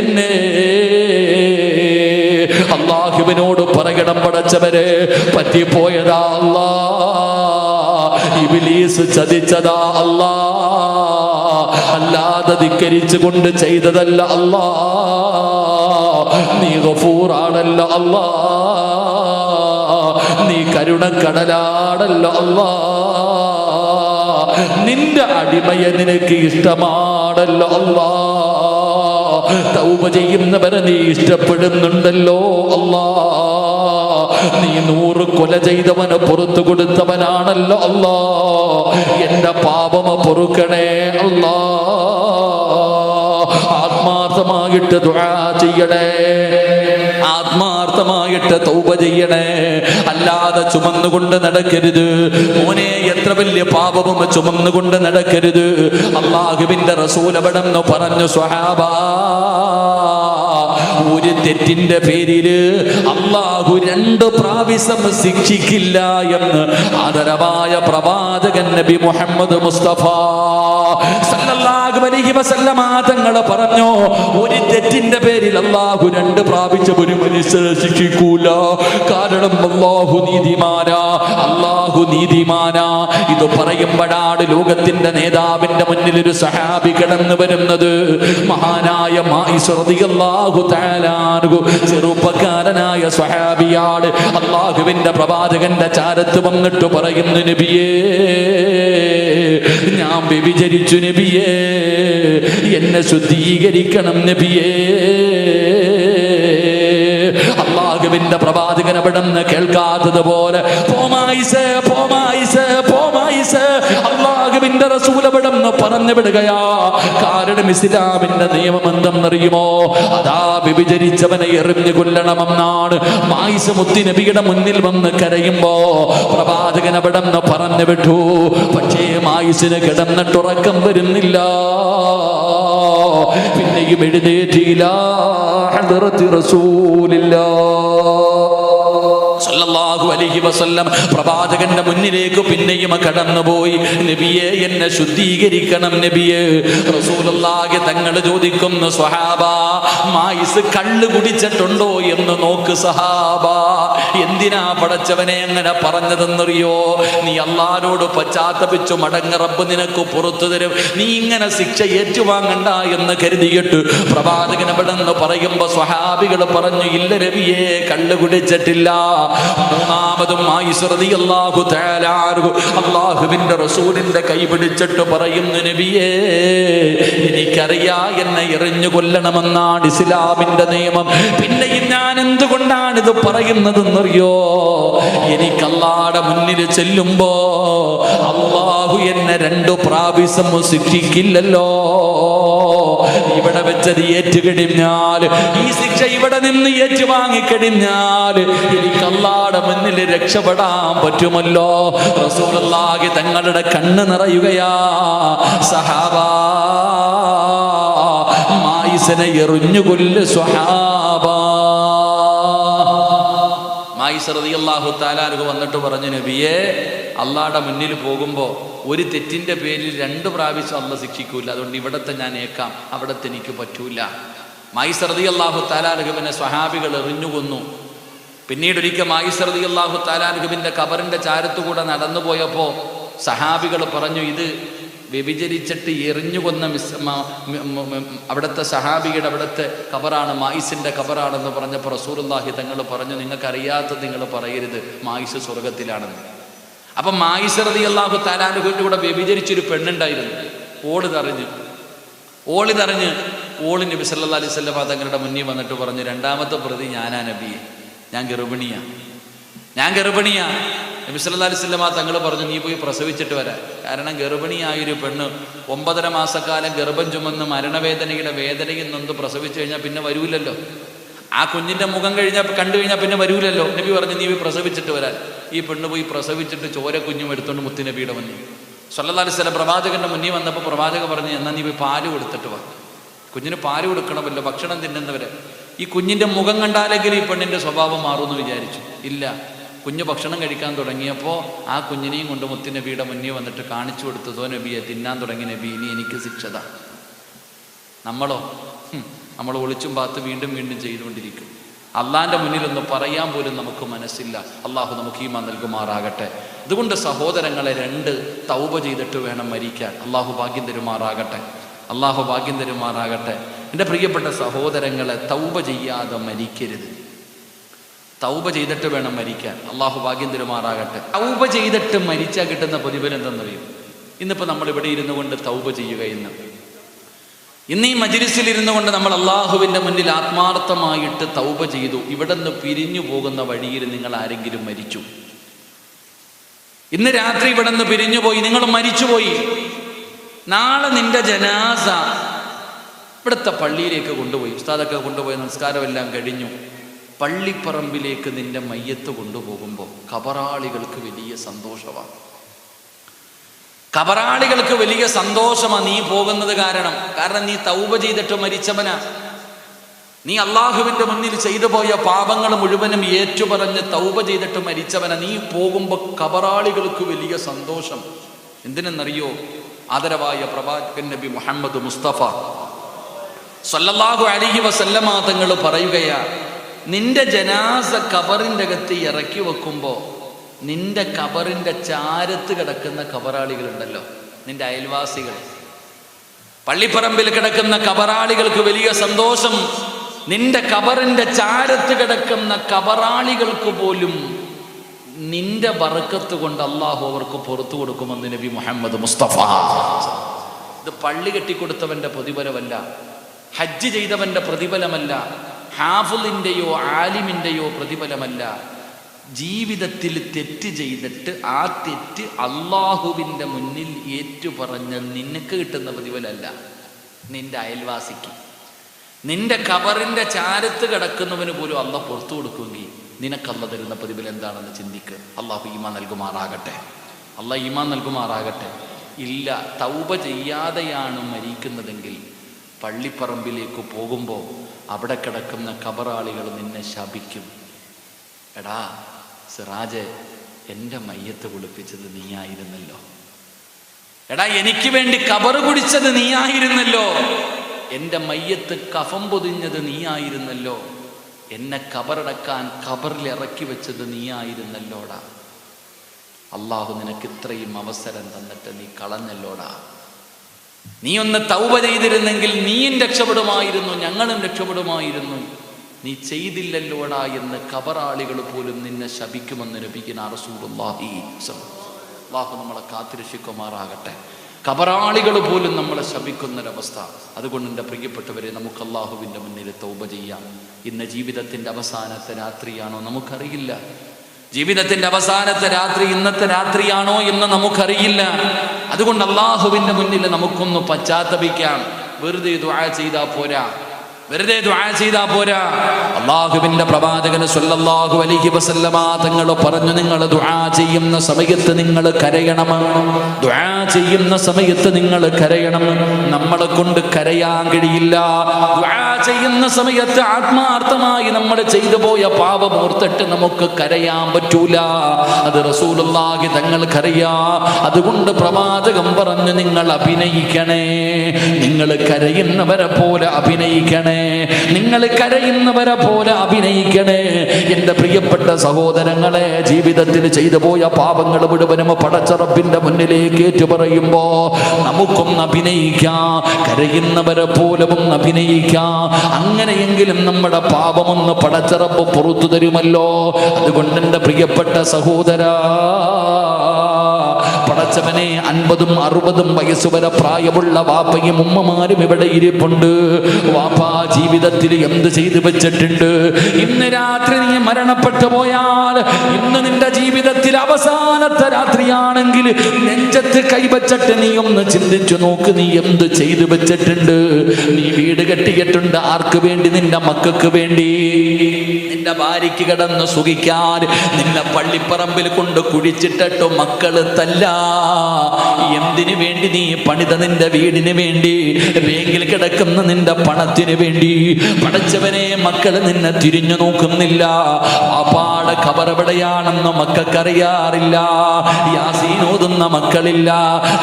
എന്നെ. അല്ലാഹുവിനോട് പറയണം, പടച്ചവരെ പറ്റിപ്പോയതാ അല്ലാ, ഇബ്ലീസ് ചതിച്ചതാ അല്ലാ, അല്ലാതെ ധിക്കരിച്ചു കൊണ്ട് ചെയ്തതല്ല അല്ലാ, നീ ഗഫൂറാണല്ലോ അല്ലാ, നീ കരുണക്കടലാണല്ലോ അല്ലാ, നിന്റെ അടിമയെ നിനക്ക് ഇഷ്ടമാണല്ലോ അല്ലാ, തൗബ ചെയ്യുന്നവരെ നീ ഇഷ്ടപ്പെടുന്നുണ്ടല്ലോ അല്ലാ, നീ 100 കൊല ചെയ്തവന് പുറത്തു കൊടുത്തവനാണല്ലോ അല്ലാ, എന്റെ പാപമ പൊറുക്കണേ അല്ലാ. ആത്മാർത്ഥമായിട്ട് ദുആ ചെയ്യണേ, ആത്മാർത്ഥമായിട്ട് തൗബ ചെയ്യണേ, അല്ലാതെ ചുമന്നുകൊണ്ട് നടക്കരുത് മോനെ. എത്ര വലിയ പാപവും ചുമന്നുകൊണ്ട് നടക്കരുത്. അല്ലാഹുവിന്റെ റസൂൽ അവിടെ നിന്ന് പറഞ്ഞു, സ്വഹാബാ, ഒരു തെറ്റിന്റെ പേരില് അല്ലാഹു 2 പ്രാവശ്യം ശിക്ഷിക്കില്ല എന്ന് ആദരവായ പ്രവാചകൻ നബി മുഹമ്മദ് മുസ്തഫ സല്ലല്ലാഹു സല്ലല്ലാഹു അലൈഹി വസല്ലമ തങ്ങൾ പറഞ്ഞു, ഒരു തെറ്റിന്റെ പേരിൽ അല്ലാഹു 2 പ്രാവശ്യം ഒരു മനുഷ്യനെ ശിക്ഷിക്കൂല. കാരണം അല്ലാഹു നീതിമാനാ, അല്ലാഹു നീതിമാനാ. ഇത് പറയുമ്പോഴാണ് ലോകത്തിന്റെ നേതാവിന്റെ മുന്നിൽ ഒരു സഹാബി കടന്നു വരുന്നത്. മഹാനായ മായിസ് റളിയല്ലാഹു തആല അൻഹു, ചെറുപ്പക്കാരനായ സ്വഹാബിയാണ്. അല്ലാഹുവിന്റെ പ്രവാചകന്റെ ചാരത്ത് വന്നിട്ട് പറയുന്നു, നബിയേ, ഞാൻ വ്യഭിചരിച്ചു നബിയേ, എന്നെ ശുദ്ധീകരിക്കണം നബിയേ. അല്ലാഹുവിന്റെ പ്രവാചകൻ അവിടെ നിന്ന് കേൾക്കാത്തതുപോലെ അല്ലാഹുവിന്റെ റസൂൽ അവിടെ നിന്ന് പറഞ്ഞു വിടുകയാ. കാരണം ഇസ്ലാമിന്റെ നിയമം എന്തെന്നറിയുമോ? അതാ വ്യഭിചരിച്ചവനെ എറിഞ്ഞു കൊല്ലണമെന്നാണ്. മായിസ് മുത്തി നബിയുടെ മുന്നിൽ വന്ന് കരയുമ്പോ പ്രവാചകൻ അവിടെ നിന്ന് പറഞ്ഞു വിട്ടു. പക്ഷേ മായിസിന് കിടന്നിട്ടുറക്കം വരുന്നില്ല. പിന്നെയും എഴുന്നേറ്റില്ല. ഹദ്റത്തി റസൂലില്ലാഹ് സല്ലല്ലാഹു അലൈഹി വസല്ലം പ്രവാചകന്റെ മുന്നിലേക്ക് പിന്നെയും കടന്നുപോയി. നബിയെ, എന്നെ ശുദ്ധീകരിക്കണം നബിയെ. റസൂലുള്ളാഹി തങ്ങൾ ചോദിക്കുന്നു, സ്വഹാബ, മായിസ് കള്ള് കുടിച്ചിട്ടുണ്ടോ എന്ന് നോക്ക് സഹാബ. എന്തിനാ പടച്ചവനെ അങ്ങനെ പറഞ്ഞതെന്നറിയോ? നീ അല്ലാഹുവോട് പശ്ചാത്തപിച്ചു മടങ്ങ, റബ്ബ് നിനക്ക് പുറത്തു തരും. നീ ഇങ്ങനെ ശിക്ഷ ഏറ്റുവാങ്ങണ്ട എന്ന് കരുതിയിട്ട് പ്രവാചകൻ അവിടെ നിന്ന് പറയുമ്പോ സ്വഹാബികൾ പറഞ്ഞു, ഇല്ല നബിയെ, കള്ള് കുടിച്ചിട്ടില്ല. മൂന്നാമതും മായിസ് റളിയല്ലാഹു തആല അൻഹു അല്ലാഹുവിന്റെ റസൂലിന്റെ കൈ പിടിച്ചിട്ട് പറയുന്നു, നബിയേ, എനിക്കറിയാ എന്നെ എറിഞ്ഞു കൊല്ലണമെന്നാണ് ഇസ്ലാമിന്റെ നിയമം. പിന്നെയും ഞാൻ എന്തുകൊണ്ടാണ് ഇത് പറയുന്നതെന്നറിയോ? എനിക്ക് അല്ലാഹുവിന്റെ മുന്നിൽ ചെല്ലുമ്പോ അല്ലാഹു എന്നെ 2 പ്രാവശ്യം ശിക്ഷിക്കില്ലല്ലോ. ഇവിടെ വെച്ചത് ഏറ്റുകഴിഞ്ഞാൽ, ഈ ശിക്ഷ ഇവിടെ നിന്ന് ഏറ്റുവാങ്ങിക്കഴിഞ്ഞാൽ എനിക്ക് അല്ലാഹുവിന്റെ മുന്നിൽ രക്ഷപ്പെടാൻ പറ്റുമല്ലോ. റസൂലുള്ളാഹി തങ്ങളുടെ കണ്ണ് നിറയുകയാ. സഹാബാ, മായിസിനെ എറിഞ്ഞു കൊല്ല് സ്വഹാബാ. മായിസ് റളിയല്ലാഹു തആല അൻഹു വന്നിട്ട് പറഞ്ഞു, നബിയേ, അല്ലാഹുവിന്റെ മുന്നിൽ പോകുമ്പോൾ ഒരു തെറ്റിന്റെ പേരിൽ 2 പ്രാവശ്യം അല്ലാഹു ശിക്ഷിക്കൂല. അതുകൊണ്ട് ഇവിടത്തെ ഞാൻ ഏക്കാം, അവിടത്തെ എനിക്ക് പറ്റൂല. മായിസ് റളിയല്ലാഹു തആല അൻഹുവിനെ സ്വഹാബികൾ എറിഞ്ഞു കൊന്നു. പിന്നീട് ഒരിക്കൽ മായിസ് റളിയല്ലാഹു തആല അൻഹുവിന്റെ ഖബറിന്റെ ചാരത്തുകൂടെ നടന്നു പോയപ്പോൾ സഹാബികൾ പറഞ്ഞു, ഇത് വ്യഭിചരിച്ചിട്ട് എറിഞ്ഞു കൊന്ന അവിടുത്തെ സഹാബിയുടെ അവിടുത്തെ ഖബറാണ്, മായിസിന്റെ ഖബറാണെന്ന് പറഞ്ഞപ്പോൾ റസൂലുള്ളാഹി തങ്ങൾ പറഞ്ഞു, നിങ്ങൾക്കറിയാത്തത് നിങ്ങൾ പറയരുത്, മായിസ് സ്വർഗത്തിലാണെന്ന്. അപ്പം മായിസ് റളിയല്ലാഹു തആല അൻഹുവിന്റെ കൂടെ വ്യഭിചരിച്ചൊരു പെണ്ണുണ്ടായിരുന്നു. ഓളിതറിഞ്ഞ് നബി സല്ലല്ലാഹു അലൈഹി വസല്ലം തങ്ങളുടെ മുന്നിൽ വന്നിട്ട് പറഞ്ഞു, 2ാമത്തെ പ്രതി ഞാനാ നബിയെ, ഞാൻ ഗർഭിണിയാ. നബി സല്ലല്ലാഹു അലൈഹി വസല്ലം തങ്ങൾ പറഞ്ഞു, നീ പോയി പ്രസവിച്ചിട്ട് വരാം. കാരണം ഗർഭിണിയായൊരു പെണ്ണ് 9.5 മാസക്കാലം ഗർഭം ചുമന്ന് മരണവേദനയുടെ വേദനയിൽ നൊന്ത് പ്രസവിച്ചു കഴിഞ്ഞാൽ പിന്നെ വരൂലല്ലോ. ആ കുഞ്ഞിന്റെ മുഖം കണ്ടു കഴിഞ്ഞാൽ പിന്നെ വരൂലല്ലോ. നബി പറഞ്ഞു, നീ പോയി പ്രസവിച്ചിട്ട് വരാൻ. ഈ പെണ്ണ് പോയി പ്രസവിച്ചിട്ട് ചോര കുഞ്ഞും എടുത്തുകൊണ്ട് മുത്തുനബിയുടെ മുന്നിൽ സല്ലല്ലാഹു അലൈഹി വസല്ലം പ്രവാചകന്റെ മുന്നിൽ വന്നപ്പോൾ പ്രവാചകൻ പറഞ്ഞു, എന്നാൽ നീ പോയി പാല് കൊടുത്തിട്ട് വാ. കുഞ്ഞിന് പാല് കൊടുക്കണമല്ലോ, ഭക്ഷണം തിന്നുന്നവരെ. ഈ കുഞ്ഞിന്റെ മുഖം കണ്ടാലെങ്കിലും ഈ പെണ്ണിന്റെ സ്വഭാവം മാറുമെന്ന് വിചാരിച്ചു. ഇല്ല, കുഞ്ഞ് ഭക്ഷണം കഴിക്കാൻ തുടങ്ങിയപ്പോൾ ആ കുഞ്ഞിനെയും കൊണ്ട് മുത്തുനബിയുടെ മുന്നിൽ വന്നിട്ട് കാണിച്ചു കൊടുത്തതോ, നബിയെ തിന്നാൻ തുടങ്ങി നബി, ഇനി എനിക്ക് ശിക്ഷത. നമ്മൾ ഒളിച്ചും പാത്ത് വീണ്ടും ചെയ്തുകൊണ്ടിരിക്കും. അള്ളാന്റെ മുന്നിലൊന്ന് പറയാൻ പോലും നമുക്ക് മനസ്സില്ല. അള്ളാഹു നമുക്ക് ഈമാൻ നൽകുമാറാകട്ടെ. അതുകൊണ്ട് സഹോദരങ്ങളെ, 2 തൗബ ചെയ്തിട്ട് വേണം മരിക്കാൻ. അള്ളാഹു ഭാഗ്യം തരുമാറാകട്ടെ. എൻ്റെ പ്രിയപ്പെട്ട സഹോദരങ്ങളെ, തൗബ ചെയ്യാതെ മരിക്കരുത്. തൗബ ചെയ്തിട്ട് വേണം മരിക്കാൻ. അള്ളാഹു ഭാഗ്യം തരുമാറാകട്ടെ. തൗബ ചെയ്തിട്ട് മരിച്ചാൽ കിട്ടുന്ന പ്രതിഫലം എന്തെന്നറിയും? ഇന്നിപ്പോൾ നമ്മൾ ഇവിടെ ഇരുന്നു കൊണ്ട് തൗബ ചെയ്യുക. ഇന്ന് ഈ മജ്‌ലിസിൽ ഇരുന്നു കൊണ്ട് നമ്മൾ അള്ളാഹുവിൻ്റെ മുന്നിൽ ആത്മാർത്ഥമായിട്ട് തൗബ ചെയ്തു. ഇവിടെ നിന്ന് പിരിഞ്ഞു പോകുന്ന വഴിയിൽ നിങ്ങൾ ആരെങ്കിലും മരിച്ചു, ഇന്ന് രാത്രി ഇവിടെ നിന്ന് പിരിഞ്ഞുപോയി, നിങ്ങൾ മരിച്ചുപോയി. നാളെ നിന്റെ ജനാസ ഇവിടുത്തെ പള്ളിയിലേക്ക് കൊണ്ടുപോയി, ഉസ്താദൊക്കെ കൊണ്ടുപോയി, നമസ്കാരമെല്ലാം കഴിഞ്ഞു. പള്ളിപ്പറമ്പിലേക്ക് നിന്റെ മയ്യത്ത് കൊണ്ടുപോകുമ്പോൾ ഖബറാളികൾക്ക് വലിയ സന്തോഷമാണ്. ഖബറാളികൾക്ക് വലിയ സന്തോഷമാണ് നീ പോകുന്നത്. കാരണം നീ തൗബ ചെയ്തിട്ട് മരിച്ചവനാ. നീ അള്ളാഹുവിൻ്റെ മുന്നിൽ ചെയ്തു പോയ പാപങ്ങൾ മുഴുവനും ഏറ്റുപറഞ്ഞ് തൗബ ചെയ്തിട്ട് മരിച്ചവനാ. നീ പോകുമ്പോൾ ഖബറാളികൾക്ക് വലിയ സന്തോഷം. എന്തിനെന്നറിയോ? ആദരവായ പ്രവാചകൻ നബി മുഹമ്മദ് മുസ്തഫ സല്ലല്ലാഹു അലൈഹി വസല്ലമ തങ്ങൾ പറയുകയാ, നിന്റെ ജനാസ കബറിൻ്റെ അകത്ത് ഇറക്കി വെക്കുമ്പോൾ നിന്റെ കബറിൻ്റെ ചാരത്ത് കിടക്കുന്ന കബറാളികളുണ്ടല്ലോ, നിന്റെ അയൽവാസികൾ, പള്ളിപ്പറമ്പിൽ കിടക്കുന്ന കബറാളികൾക്ക് വലിയ സന്തോഷം. നിന്റെ കബറിൻ്റെ ചാരത്ത് കിടക്കുന്ന കബറാളികൾക്ക് പോലും നിന്റെ ബർക്കത്ത് കൊണ്ട് അള്ളാഹു അവർക്ക് പുറത്തു കൊടുക്കുമെന്ന് നബി മുഹമ്മദ് മുസ്തഫ. ഇത് പള്ളി കെട്ടിക്കൊടുത്തവന്റെ പ്രതിഫലമല്ല, ഹജ്ജ് ചെയ്തവന്റെ പ്രതിഫലമല്ല, ഹാഫിളിൻ്റെയോ ആലിമിൻ്റെയോ പ്രതിഫലമല്ല. ജീവിതത്തിൽ തെറ്റ് ചെയ്തിട്ട് ആ തെറ്റ് അള്ളാഹുവിൻ്റെ മുന്നിൽ ഏറ്റുപറഞ്ഞ നിനക്ക് കിട്ടുന്ന പ്രതിഫലമല്ല, നിന്റെ അയൽവാസിക്ക്, നിന്റെ കബറിൻ്റെ ചാരത്ത് കിടക്കുന്നവന് പോലും അള്ളാഹ് പുറത്തു കൊടുക്കുമെങ്കിൽ നിനക്കല്ല തരുന്ന പ്രതിഫലം എന്താണെന്ന് ചിന്തിക്ക്. അള്ളാഹു ഈമാൻ നൽകുമാറാകട്ടെ, അള്ളാഹ് ഈമാൻ നൽകുമാറാകട്ടെ. ഇല്ല, തൗബ ചെയ്യാതെയാണ് മരിക്കുന്നതെങ്കിൽ പള്ളിപ്പറമ്പിലേക്ക് പോകുമ്പോൾ അവിടെ കിടക്കുന്ന കബറാളികൾ നിന്നെ ശപിക്കും. എടാ സിറാജെ, എൻ്റെ മയ്യത്ത് കുളിപ്പിച്ചത് നീയായിരുന്നല്ലോ, എടാ എനിക്ക് വേണ്ടി കബറ് കുടിച്ചത് നീയായിരുന്നല്ലോ, എൻ്റെ മയ്യത്ത് കഫം പൊതിഞ്ഞത് നീയായിരുന്നല്ലോ, എന്നെ കബറടക്കാൻ കബറിൽ ഇറക്കി വെച്ചത് നീയായിരുന്നല്ലോടാ. അള്ളാഹു നിനക്ക് ഇത്രയും അവസരം തന്നിട്ട് നീ കളഞ്ഞല്ലോടാ. നീ ഒന്ന് തൗബ ചെയ്തിരുന്നെങ്കിൽ നീയും രക്ഷപ്പെടുമായിരുന്നു, ഞങ്ങളും രക്ഷപ്പെടുമായിരുന്നു. നീ ചെയ്തില്ലല്ലോടാ എന്ന് കബറാളികൾ പോലും നിന്നെ ശപിക്കുമെന്ന് നബിയിന റസൂലുള്ളാഹി. അള്ളാഹു നമ്മളെ കാത്തിരക്ഷിക്കുമാറാകട്ടെ. കബറാളികൾ പോലും നമ്മളെ ശപിക്കുന്നൊരവസ്ഥ. അതുകൊണ്ട് എൻ്റെ പ്രിയപ്പെട്ടവരെ, നമുക്ക് അള്ളാഹുവിൻ്റെ മുന്നിൽ തൗബ ചെയ്യാം. ഇന്ന് ജീവിതത്തിൻ്റെ അവസാനത്തെ രാത്രിയാണോ നമുക്കറിയില്ല. ജീവിതത്തിൻ്റെ അവസാനത്തെ രാത്രി ഇന്നത്തെ രാത്രിയാണോ എന്ന് നമുക്കറിയില്ല. അതുകൊണ്ട് അള്ളാഹുവിൻ്റെ മുന്നിൽ നമുക്കൊന്ന് പശ്ചാത്തപിക്കാം. വെറുതെ ദുആ ചെയ്താൽ പോരാ, വെറുതെ ദുആ ചെയ്താ പോരാ. അല്ലാഹുവിന്റെ പ്രവാചകൻ സ്വല്ലല്ലാഹു അലൈഹി വസല്ലമ തങ്ങൾ പറഞ്ഞു, നിങ്ങൾ ദുആ ചെയ്യുന്ന സമയത്ത് നിങ്ങൾ കരയണം. ദുആ ചെയ്യുന്ന സമയത്ത് നിങ്ങൾ കരയണം. നമ്മളെ കൊണ്ട് കരയാൻ കഴിയില്ല. ദുആ ചെയ്യുന്ന സമയത്ത് ആത്മാർത്ഥമായി നമ്മൾ ചെയ്തു പോയ പാപം ഓർത്തിട്ട് നമുക്ക് കരയാൻ പറ്റൂല. അത് റസൂലുള്ളാഹി തങ്ങൾക്കറിയാ. അതുകൊണ്ട് പ്രവാചകൻ പറഞ്ഞു, നിങ്ങൾ അഭിനയിക്കണേ, നിങ്ങൾ കരയുന്നവരെ പോലെ അഭിനയിക്കണേ, നിങ്ങൾ കരയുന്നവരെ പോലെ അഭിനയിക്കണേ. എന്റെ പ്രിയപ്പെട്ട സഹോദരങ്ങളെ, ജീവിതത്തിൽ ചെയ്തു പോയ പാപങ്ങൾ മുഴുവനും പടച്ച റബ്ബിന്റെ മുന്നിലേക്ക് ഏറ്റുപറയുമ്പോ നമുക്കൊന്ന് അഭിനയിക്കാം, കരയുന്നവരെ പോലെ ഒന്ന് അഭിനയിക്കാം. അങ്ങനെയെങ്കിലും നമ്മുടെ പാപമൊന്ന് പടച്ച റബ്ബ് പുറത്തു തരുമല്ലോ. അതുകൊണ്ട് എന്റെ പ്രിയപ്പെട്ട സഹോദരാ, പടച്ചവനെ, 50ഉം 60ഉം വയസ്സ് വരെ പ്രായമുള്ള വാപ്പയും ഉമ്മമാരും ഇവിടെ ഇരിപ്പുണ്ട്. വാപ്പ ജീവിതത്തിൽ എന്ത് ചെയ്തു വെച്ചിട്ടുണ്ട്? ഇന്ന് രാത്രി നീ മരണപ്പെട്ടു പോയാൽ, ഇന്ന് നിന്റെ ജീവിതത്തിൽ അവസാനത്തെ രാത്രിയാണെങ്കിൽ നെഞ്ചത്ത് കൈവച്ചിട്ട് നീ ഒന്ന് ചിന്തിച്ചു നോക്ക്, നീ എന്ത് ചെയ്തു വെച്ചിട്ടുണ്ട്? നീ വീട് കെട്ടിയിട്ടുണ്ട് ആർക്ക് വേണ്ടി? നിന്റെ മക്കൾക്ക് വേണ്ടി. നിന്റെ ഭാര്യയ്ക്ക് കിടന്ന് സുഖിക്കാൻ നിന്നെ പള്ളിപ്പറമ്പിൽ കൊണ്ട് കുഴിച്ചിട്ടിട്ട് മക്കള് തല്ല. എന്തിനു വേണ്ടി നീ പണിത നിന്റെ വീടിന് വേണ്ടി, ബാങ്കിൽ കിടക്കുന്ന നിന്റെ പണത്തിന് വേണ്ടി? പടച്ചവനെ, മക്കള് നിന്നെ തിരിഞ്ഞു നോക്കുന്നില്ല. പാപ്പാടെ ഖബറെവിടെയാണെന്ന് മക്കൾക്കറിയാറില്ല. യാസീൻ ഓതുന്ന മക്കളില്ല.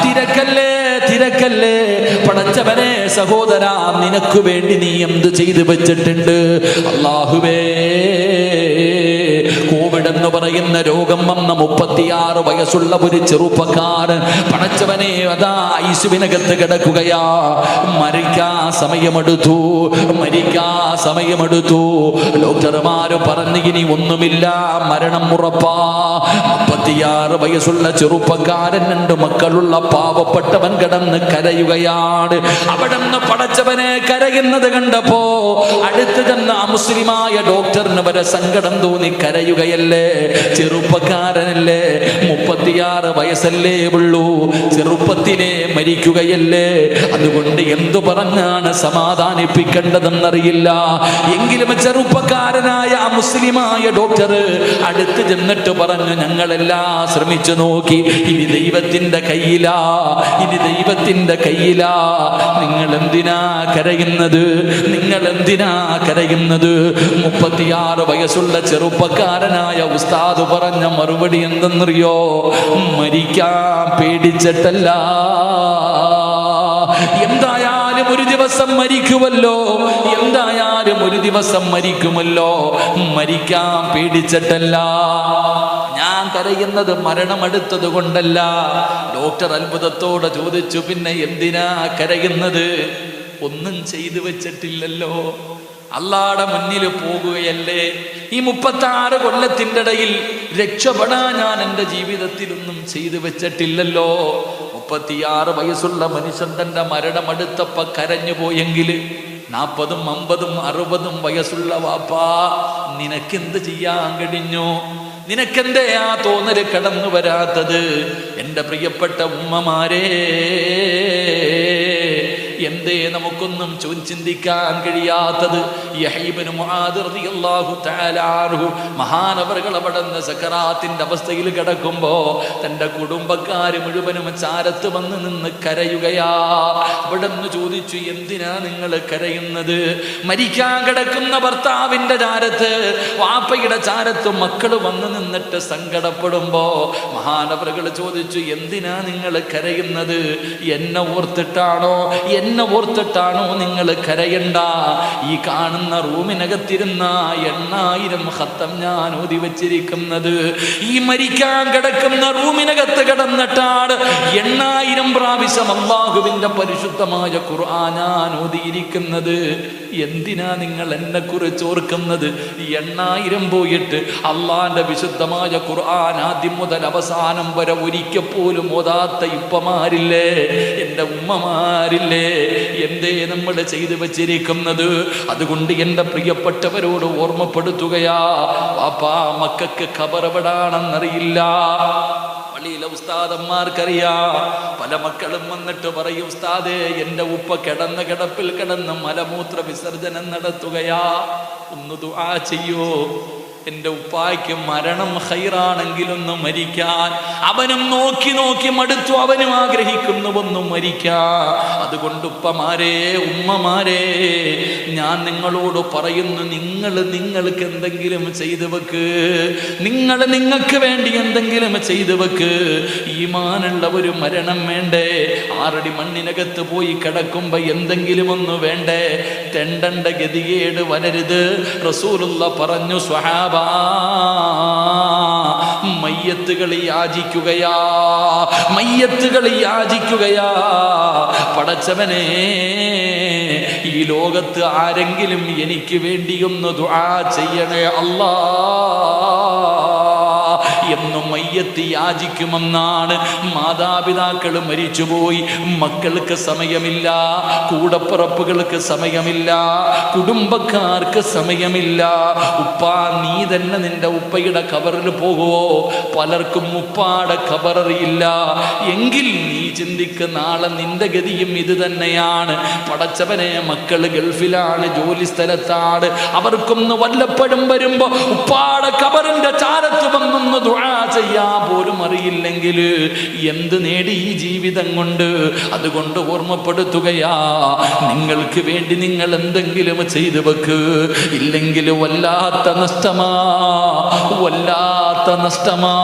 തിരക്കല്ലേ, തിരക്കല്ലേ. പടച്ചവനെ, സഹോദരാ, നിനക്ക് വേണ്ടി നീ എന്ത് ചെയ്തു വെച്ചിട്ടുണ്ട്? അല്ലാഹുവേ, കോവിഡ് എന്ന് പറയുന്ന രോഗം വന്ന 36 വയസ്സുള്ള ഒരു ചെറുപ്പക്കാരൻ പടച്ചവനെ അതാ ഐസുവിനകത്ത് കിടക്കുകയാ. മരിക്കാൻ സമയമെടുത്തു, മരിക്കാൻ സമയമെടുത്തു. ഡോക്ടർമാര് പറഞ്ഞു, ഇനി ഒന്നുമില്ല, മരണം ഉറപ്പാ. 36 വയസ്സുള്ള ചെറുപ്പക്കാരൻ, 2 മക്കളുള്ള പാവപ്പെട്ടവൻ കിടന്ന് കരയുകയാണ്. അവിടെ നിന്ന് പടച്ചവനെ കരയുന്നത് കണ്ടപ്പോ അടുത്ത് ചെന്ന അമുസ്ലിമായ ഡോക്ടറിന് വരെ സങ്കടം തോന്നി. കരയുകയല്ലേ, ചെറുപ്പക്കാരനല്ലേ, 36 വയസ്സല്ലേ ഉള്ളൂ, ചെറുപ്പത്തിലെ മരിക്കുകയല്ലേ. അതുകൊണ്ട് എന്തു പറഞ്ഞാണ് സമാധാനിപ്പിക്കേണ്ടതെന്നറിയില്ല. എങ്കിലും ചെറുപ്പക്കാരനായ മുസ്ലിമായ ഡോക്ടർ അടുത്ത് ചെന്നിട്ട് പറഞ്ഞു, ഞങ്ങളെല്ലാം ശ്രമിച്ചു നോക്കി, ഇനി ദൈവത്തിന്റെ കയ്യിലാ, ഇനി ദൈവത്തിന്റെ കയ്യിലാ. നിങ്ങൾ എന്തിനാ കരയുന്നത്? നിങ്ങൾ എന്തിനാ കരയുന്നത്? 36 വയസ്സുള്ള ചെറുപ്പക്കാരനായ ഉസ്താദ് പറഞ്ഞ മറുപടി എന്തെന്നറിയോ? മരിക്കാൻ പേടിച്ചിട്ടല്ല, എന്തായാലും ഒരു ദിവസം മരിക്കുമല്ലോ, എന്തായാലും ഒരു ദിവസം മരിക്കുമല്ലോ, മരിക്കാൻ പേടിച്ചിട്ടല്ല. ഞാൻ കരയുന്നത് മരണമടുത്തത് കൊണ്ടല്ല. ഡോക്ടർ അത്ഭുതത്തോടെ ചോദിച്ചു, പിന്നെ എന്തിനാ കരയുന്നത്? ഒന്നും ചെയ്തു വെച്ചിട്ടില്ലല്ലോ, അള്ളാടെ മുന്നിൽ പോകുകയല്ലേ. ഈ 36 കൊല്ലത്തിൻ്റെ ഇടയിൽ രക്ഷപ്പെടാൻ ഞാൻ എൻ്റെ ജീവിതത്തിലൊന്നും ചെയ്തു വെച്ചിട്ടില്ലല്ലോ. 36 വയസ്സുള്ള മനുഷ്യൻ തൻ്റെ മരണമടുത്തപ്പ കരഞ്ഞു പോയെങ്കിൽ 40, 50, 60 വയസ്സുള്ള വാപ്പാ നിനക്കെന്ത് ചെയ്യാൻ കഴിഞ്ഞു? നിനക്കെന്തേ ആ തോന്നല് കടന്നു വരാത്തത്? എൻ്റെ പ്രിയപ്പെട്ട ഉമ്മമാരെ, എന്തേ നമുക്കൊന്നും ചിന്തിക്കാൻ കഴിയാത്തത്? യഹ്യ ഇബ്നു മുആദ് റളിയല്ലാഹു തആല അൻഹു മഹാനവറുകൾ അവിടുന്ന് സക്കറാത്തിന്റെ അവസ്ഥയിൽ കിടക്കുമ്പോ തന്റെ കുടുംബക്കാര് മുഴുവനും ചാരത്ത് വന്ന് നിന്ന് കരയുകയാ. അവിടുന്ന് ചോദിച്ചു, എന്തിനാ നിങ്ങൾ കരയുന്നത്? മരിക്കാൻ കിടക്കുന്ന ഭർത്താവിന്റെ ചാരത്ത്, വാപ്പയുടെ ചാരത്ത് മക്കള് വന്ന് നിന്നിട്ട് സങ്കടപ്പെടുമ്പോ മഹാനവറുകൾ ചോദിച്ചു, എന്തിനാ നിങ്ങൾ കരയുന്നത്? എന്നെ ഓർത്തിട്ടാണോ? എന്നെ ഓർത്തിട്ടാണോ നിങ്ങൾ കരയണ്ട? ഈ കാണുന്ന റൂമിനകത്തിരുന്ന 8000 ഖത്തം ഞാൻ ഓതി വച്ചിരിക്കുന്നത്. ഈ മരിക്കാൻ കിടക്കുന്ന റൂമിനകത്ത് കിടന്നിട്ടാണ് 8000 പ്രാവശ്യം അല്ലാഹുവിന്റെ പരിശുദ്ധമായ ഖുർആൻ ഞാൻ ഓതിയിരിക്കുന്നത്. എന്തിനാ നിങ്ങൾ എന്നെ കുറിച്ച് ഓർക്കുന്നത്? 8000 പോയിട്ട് അള്ളാന്റെ വിശുദ്ധമായ ഖുർആൻ ആദ്യം മുതൽ അവസാനം വരെ ഒരിക്കൽ പോലും ഓതാത്ത ഇപ്പമാരില്ലേ, എൻ്റെ ഉമ്മമാരില്ലേ? എന്തേ നമ്മൾ ചെയ്തു വച്ചിരിക്കുന്നത്? അതുകൊണ്ട് എൻ്റെ പ്രിയപ്പെട്ടവരോട് ഓർമ്മപ്പെടുത്തുകയാ, വാപ്പാ മക്കൾക്ക് ഖബർ എവിടാണെന്നറിയില്ല. പള്ളിയിലെ ഉസ്താദന്മാർക്കറിയാ. പല മക്കളും വന്നിട്ട് പറയും, ഉസ്താദേ എൻ്റെ ഉപ്പ കിടന്ന കിടപ്പിൽ കിടന്ന് മലമൂത്ര വിസർജനം നടത്തുകയാ, ഒന്ന് ദുആ ചെയ്യോ. എൻ്റെ ഉപ്പായ്ക്ക് മരണം ഖൈറാണെങ്കിലൊന്ന് മരിക്കാൻ. അവനും നോക്കി നോക്കി മടുത്തു, അവനും ആഗ്രഹിക്കുന്നു ഒന്ന് മരിക്കാൻ. അതുകൊണ്ട് ഉപ്പമാരെ, ഉമ്മമാരെ, ഞാൻ നിങ്ങളോട് പറയുന്നു, നിങ്ങൾക്ക് എന്തെങ്കിലും ചെയ്തു വെക്ക്. നിങ്ങൾക്ക് വേണ്ടി എന്തെങ്കിലും ചെയ്തു വെക്ക്. ഈമാനുള്ള ഒരു മരണം വേണ്ടേ? 6 അടി മണ്ണിനകത്ത് പോയി കിടക്കുമ്പോ എന്തെങ്കിലും ഒന്ന് വേണ്ടേ? തെണ്ടണ്ട ഗതികേട് വരരുത്. റസൂലുള്ള പറഞ്ഞു, സ്വഹാബ, മയ്യത്തുകൾ യാചിക്കുകയാ, മയ്യത്തുകൾ യാചിക്കുകയാ. പടച്ചവനെ, ഈ ലോകത്ത് ആരെങ്കിലും എനിക്ക് വേണ്ടിയൊന്ന് ദുആ ചെയ്യണേ അല്ലാ എന്നും മയ്യത്ത് യാചിക്കുമെന്നാണ്. മാതാപിതാക്കൾ മരിച്ചുപോയി, മക്കൾക്ക് സമയമില്ല, കൂടപ്പിറപ്പുകൾക്ക് സമയമില്ല, കുടുംബക്കാർക്ക് സമയമില്ല. ഉപ്പാ, നീ തന്നെ നിന്റെ ഉപ്പയുടെ ഖബറിൽ പോകുവോ? പലർക്കും ഉപ്പാടെ ഖബറിയില്ല. എങ്കിൽ നീ ചിന്തിക്ക്, നാളെ നിന്റെ ഗതിയും ഇത് തന്നെയാണ്. പടച്ചവനെ, മക്കള് ഗൾഫിലാണ്, ജോലി സ്ഥലത്താണ്, അവർക്കൊന്ന് വല്ലപ്പോഴും വരുമ്പോ ഉപ്പാടെ ഖബറിന്റെ ചാരത്ത് വന്നൊന്ന് ദുആ ചെയ്യാൻ പോലും അറിയില്ലെങ്കിൽ എന്ത് നേടി ഈ ജീവിതം കൊണ്ട്? അതുകൊണ്ട് ഓർമ്മപ്പെടുത്തുകയാ, നിങ്ങൾക്ക് വേണ്ടി നിങ്ങൾ എന്തെങ്കിലും ചെയ്തു വെക്ക്. ഇല്ലെങ്കിൽ വല്ലാത്ത നഷ്ടമാ, വല്ലാത്ത നഷ്ടമാ.